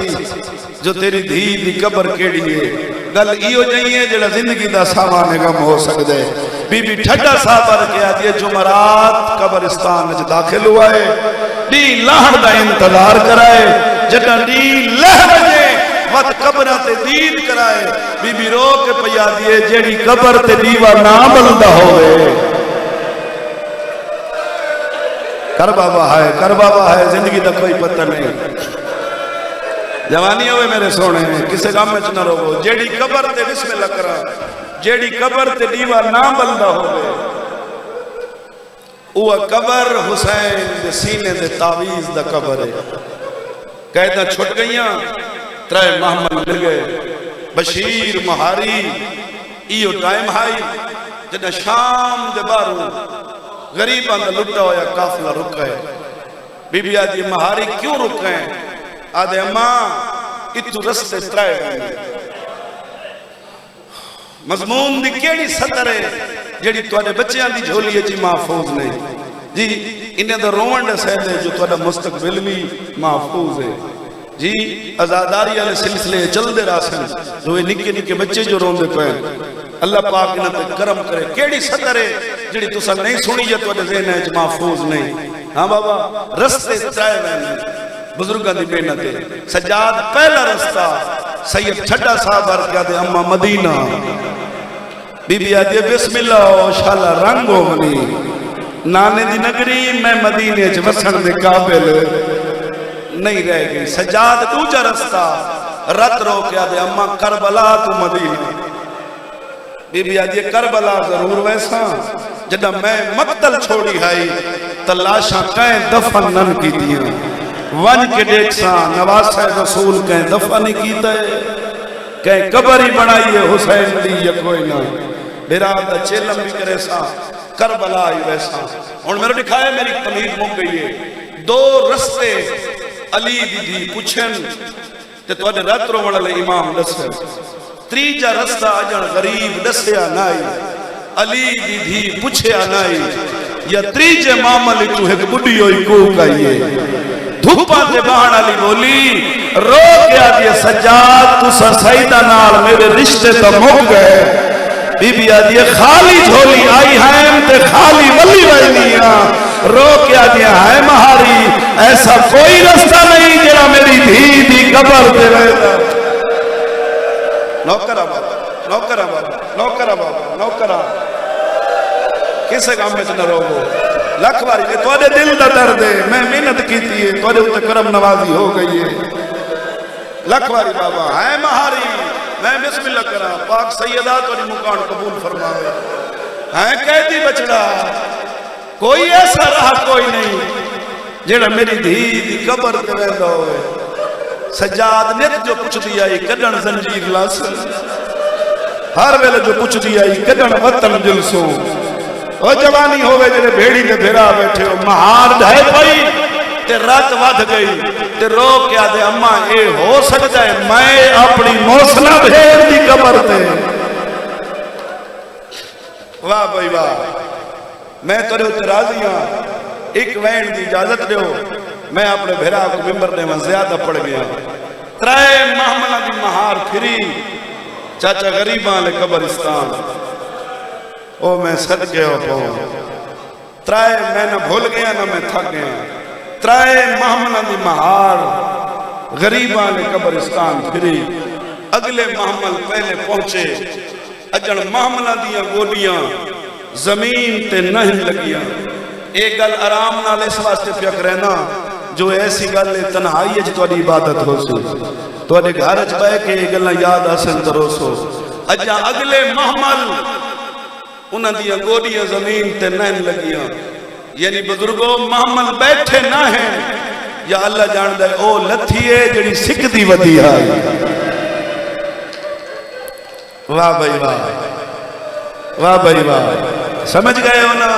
جو تیری دھی دی قبر کیڑی ہے، گل ایو جائیے جڑا زندگی دا سامان غم ہو سکدے، بی بی ٹھڈا صاحبہ کیا دیئے جمعرات قبرستان جو داخل ہوا ہے، ڈی لہر دا انتظار کرائے، جڑا ڈی لہر جے وقت قبرہ تے دید کرائے، بی بی رو کے پیا دیئے جیڑی قبر تے دیوہ نام بلدہ ہوئے، کر بابا ہے زندگی دا کوئی پتہ نہیں، جوانی ہوئے میرے سونے کسے گام میں چنہ رو، جیڑی قبر تے بسم اللہ کرا، جیڑی قبر تے دیوہ نام بلدہ ہوئے، اوہ قبر حسین دے سینے دے تعویز دا قبر ہے، قیدہ چھٹ گئیاں، ترائے محمد مل گئے، بشیر مہاری ایو ٹائم ہائی، جنہ شام دے باروں غریبان دا لٹا ہویا کافلہ رک گئے، بی بی آدھی مہاری کیوں رک گئے؟ آدھے اماں اتو رستے ترائے گئے، مضمون دی کیڑی سطر ہے جیڑی توڑے بچیاں دی جھولیے جی محفوظ نہیں، جی انہیں دا روانڈ سیدے جو توڑا مستقبل بھی محفوظ ہے، جی ازاداری علیہ سلسلے چل دے راسن جو نکے نکے بچے جو روندے پہن، اللہ پاک انہیں تے کرم کرے، کیڑی سطر ہے جڑی تسا نہیں سنی جا توڑے ذہن ہے جو محفوظ نہیں، ہاں بابا رستے ترائے میں بزرگاں دی محنت ہے، سجاد پہلا رستہ سید چھٹا صاحب کیا دے اماں مدینہ، بی بی آدھی بسم اللہ شالا رنگ ہو منی، نانے دی نگری میں مدینے چ وسن دے قابل نہیں رہ گئی، سجاد دوجا رستہ رت رو کیا دے اماں کربلا تو مدینہ، بی بی آدھی کربلا ضرور ویسا جدہ میں مقتل چھوڑی ہائی تلاشاں کہیں دفن نن کی دیا، ون کے دیکھ ساں نواسہ رسول کہیں دفن نہیں کیتا ہے، کہیں قبری بنائی ہے حسین دی یا کوئی نہ، بیرادہ چیلم بھی کرے ساں کربلا آئی ویسا، اور میرے دکھائے میری تمہید مک گئی ہے، دو رستے علی دی دی پوچھن تے تو اڈے رات رو وڑا لے امام دسے، تریجا رستہ اجن غریب دسیا نائی، علی دی دی پوچھیا نائی، یا تریجے معاملی تو ایک بڑی ہوئی کوک آئیے، دھوپا تے بہن علی بولی، رو کیا دیا سجاد تو سا سیدہ نال میرے رشتے تا مک گئے، بی بی آدھی خالی جھولی آئی ہائم تے خالی ولی وینیاں، رو کیا دیا ہے مہاری، ایسا کوئی رستہ نہیں جڑا میری دھی دی قبر دے رہتا، نوکرہ بابا، نوکرہ بابا، نوکرہ بابا، نوکرہ، کسے کام میں چنہ روگو، لکھ باری نے تو دل دا درد ہے، میں محنت کی تھی تو اتنے کرم نوازی ہو گئی ہے، لکھ باری بابا ہے مہاری، میں بسم اللہ کرا، پاک سیدات اور مکان قبول فرمائے، ہے قیدی بچڑا کوئی ایسا رہا کوئی نہیں جیڑا میری دھی دی قبر تے ویندا ہوئے سجاد نت جو پوچھ دیا ای کڈن زنجیر لاس ہر ویلے جو پوچھ دیا ای کڈن وطن جلسوں او جوانی ہوئے جڑے بھیڑی تے بھیرا بیٹھے ہو مہار ڈھائے پئی تے رات ودھ گئی تے رو کے آدھے اماں اے ہو سکتا ہے میں اپنی موسلا بھیڑ دی قبر تے واہ بھائی واہ میں تورے اتنے راضی ہاں ایک وین دی اجازت دیو میں اپنے بھیرا کو ممبر نے وہاں زیادہ پڑ گیا ترائے محملہ دی مہار پھری چاچا غریباں لے قبرستان او میں صدقے ہو پاؤں ترائے میں نہ بھول گیا نہ میں تھک گیا ترائے محملہ دی مہار غریباں لے قبرستان پھری اگلے محمل پہلے پہنچے اجڑ محملہ دیا گولیاں زمین تے نہیں لگیاں ایک گل آرام نال اس واسطے پیا کرنا جو ایسی گل تنہائی ہے جو عبادت ہو سی تو گھر چ بہ کے یہ گلاں یاد حاصل کرو سو اجا اگلے محمل انہاں دی گولیاں زمین تے نہیں لگیاں یعنی بزرگوں محمل بیٹھے نہ ہیں یا اللہ جاندا ہے او لتھی ہے جڑی سکھدی ودی ہے واہ بھائی واہ واہ بھائی واہ سمجھ گئے ہو نا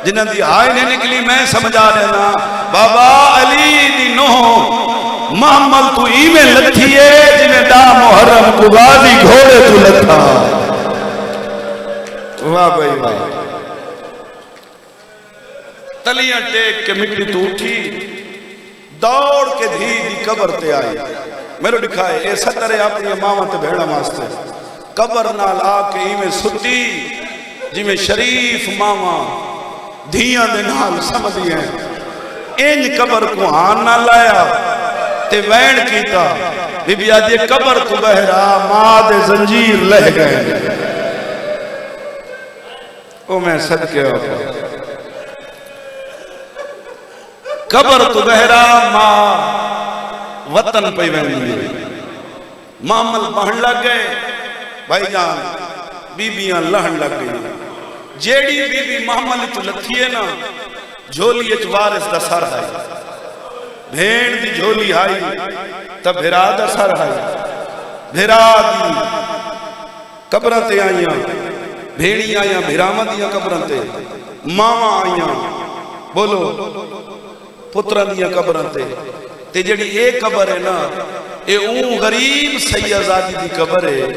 جنہاں دی آئے نہیں نکلی میں سمجھا دینا بابا علی دی نوح محمل تو ایویں لتھی ہے جنہیں دا محرم کو غازی گھوڑے تو لتھا واہ بھائی واہ تلیاں ٹیک کے مٹی تو اٹھی دوڑ کے دھی دی قبر تے آئی میرے دکھائے اے سترے اپنی ماما تے بھیڑا ماستے قبر نال آ کے ایویں ستی جی میں شریف ماما دھیاں دے نال سمجھی ہیں انج قبر کو آن نہ لایا تے وین کیتا بی بی آدھی قبر تو بہرا ماں دے زنجیر لہ گئے او میں صدقے ہو قبر تو بہرا ماں وطن پہ وینی معامل بہن لگ گئے بھائی جان بی بیاں لہن لگ گئی جیڑی بی بی معامل تو لتھی ہے نا جھولی اچ وارث دا سر ہے بھیڑ دی جھولی آئی تب بھیرا دا سر ہے بھیرا دی قبریں تے آئیاں بھیڑی آئیاں بھیرامہ دیاں قبریں تے ماما آئیاں بولو پترہ دیاں قبریں تے جڑی ایک قبر ہے نا اے اون غریب سیدزادی دی قبر ہے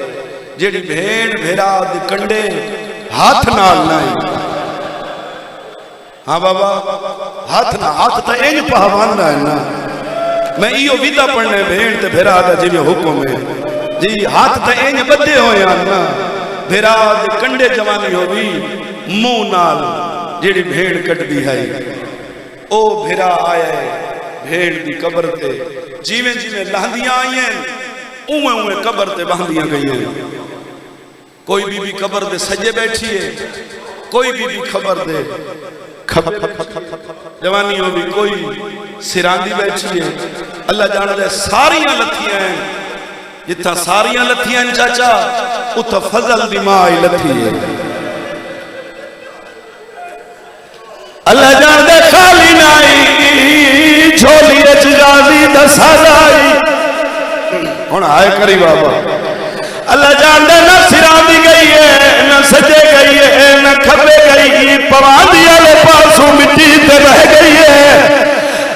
جڑی بھیڑ بھیرا دی کنڈے ہاتھ نال نائی ہاں بابا ہاتھ نہ ہاتھ تا اینج پہوان نہ ہے نا میں ایو ویدہ پڑھنے بھیڑ تے بھیرا دا جی حکم ہے جی ہاتھ تا اینج بدے ہوئے ہیں نا بھیرا دی کنڈے جوانی ہوئی منہ نال جڑی بھیڑ کٹ دی ہے او بھیرا آیا ہے بھیڑ دی قبر تے جیویں جیویں لہندیاں آئی ہیں اویں اویں قبر تے بہندیاں گئی ہیں کوئی بی بی قبر دے سجے بیٹھی ہے کوئی بی بی خبر دے جوانی ہو بھی کوئی سراندی بیٹھی ہے اللہ جانا دے ساریاں لتھیاں ہیں جتنا ساریاں لتھیاں ہیں چاچا اتھا فضل دی مائی لتھی ہے اللہ جان دے خالی نائی جھولی اچ غازی دا سازائی ہونا آئے کری بابا اللہ جان دے نہ سراندی گئی ہے نہ سجے گئی ہے نہ کھبے گئی پواندی آلے پاسوں مٹی تے بہ گئی ہے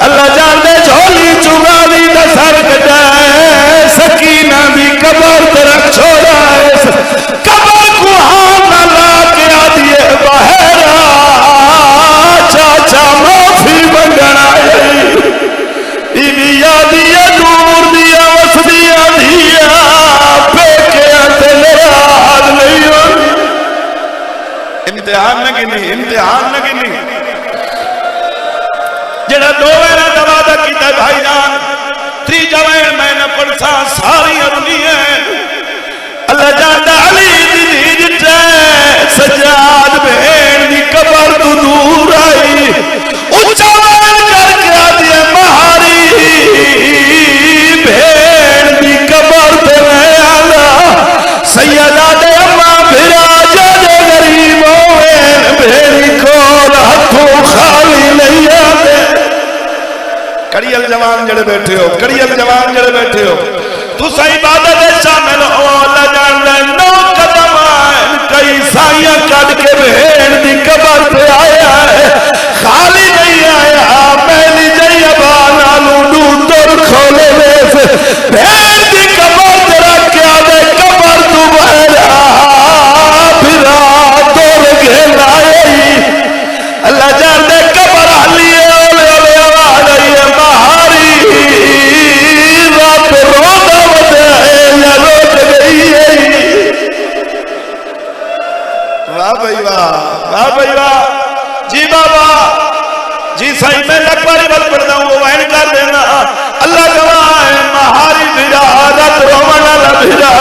اللہ جان دے جھولی چغالی دا سر کٹائے سکینہ دی قبر ترک چھوڑا ہے قبر کو ہاں نہ لا کے آدھیے بہرا چاچا معافی بنگنا ہے بی بی یادیے دور دیا وسدیا دیا پیکیا تے نراز نہیں ہو امتحان نہ گنی امتحان نہ گنی جڑا دو ویرہ دوادہ کیتا بھائی جان تری جوائن میں نہ پڑھسا ساری ارنی ہے اللہ جاندہ علی دی جٹے سجاد بہن دی قبر تو دور آئی اچھا وین کر کے آدھی مہاری بہن دی قبر تے میں آنا سیدہ دے اماں بھرا جا دے غریبوں جوان جڑے بیٹھے ہو کڑیل جوان جڑے بیٹھے ہو تسا عبادت شامل ہو اللہ جان لے 9 قدم آئے کئی سائیاں کٹ کے بہن دی قبر پہ آیا ہے خالی نہیں آیا میلی جئی ابانا لوڈو تر کھولے ویس بہن دی قبر تے رکھ کے آدھے قبر تو بہرا پھرا دور گھن آئی اللہ جان دے قبر آلیے اولے اولے آواز آئی ہے مہاری رب رونا وجہ یا روٹ گئی ہے واہ بھائی واہ جی بابا جی صحیح میں لکباری بل پڑھنا ہوں وہ وین کر دینا اللہ گواہ ہے مہاری بھیرا رب رونا لبھیرا